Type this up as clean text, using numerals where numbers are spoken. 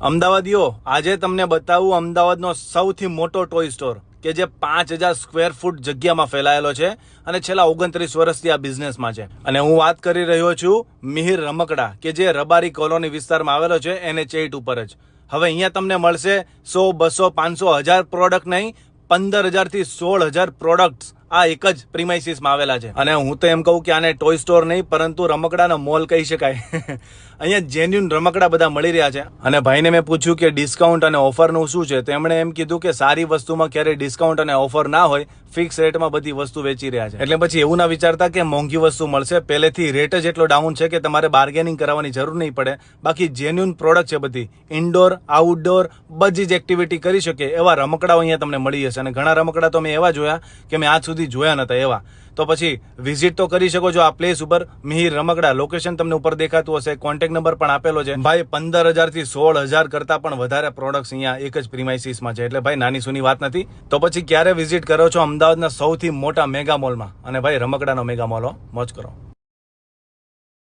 અમદાવાદીઓ, આજે તમને બતાવું અમદાવાદનો સૌથી મોટો ટોય સ્ટોર કે જે 5000 સ્ક્વેર ફૂટ જગ્યામાં ફેલાયેલો છે અને છેલ્લા 29 વર્ષથી આ બિઝનેસમાં છે. અને હું વાત કરી રહ્યો છું મિહિર રમકડા કે જે રબારી કોલોની વિસ્તારમાં આવેલો છે NH8 ઉપર જ. હવે અહીંયા તમને મળશે 100, 200, 500, 1000 પ્રોડક્ટ નહીં, 15000 થી 16000 પ્રોડક્ટ્સ આ એક જ પ્રીમાઇસીસમાં આવેલા છે. અને હું તો એમ કહું કે આને ટોય સ્ટોર નહીં પરંતુ રમકડાનો મોલ કહી શકાય. અહીંયા જેન્યુન રમકડા બધા મળી રહ્યા છે. અને ભાઈને મેં પૂછ્યું કે ડિસ્કાઉન્ટ અને ઓફરનું શું છે, તો એમણે એમ કીધું કે સારી વસ્તુમાં ક્યારેય ડિસ્કાઉન્ટ અને ઓફર ના હોય, ફિક્સ રેટમાં બધી વસ્તુ વેચી રહ્યા છે. એટલે પછી એવું ના વિચારતા કે મોંઘી વસ્તુ મળશે, પહેલેથી રેટ જ એટલો ડાઉન છે કે તમારે બાર્ગેનિંગ કરવાની જરૂર નહીં પડે. બાકી જેન્યુન પ્રોડક્ટ છે, બધી ઇન્ડોર આઉટડોર બધી જ એક્ટિવિટી કરી શકે એવા રમકડાઓ અહીંયા તમને મળી જશે. અને ઘણા રમકડા તો મેં એવા જોયા કે મેં આજ સુધી જોયા નતા એવા. તો પછી વિઝિટ તો કરી શકો છો આ પ્લેસ ઉપર, મિહિર રમકડા. લોકેશન તમને ઉપર દેખાતું હશે, કોન્ટેક્ટ નંબર પણ આપેલો છે. ભાઈ 15000 થી 16000 કરતા પણ વધારે પ્રોડક્ટ્સ અહીંયા એક જ પ્રીમાઇસીસમાં છે. એટલે ભાઈ નાની સૂની વાત નથી. તો પછી ક્યારે વિઝિટ કરો છો અમદાવાદના સૌથી મોટા મેગા મોલમાં? અને ભાઈ રમકડાનો મેગા મોલ, મોજ કરો.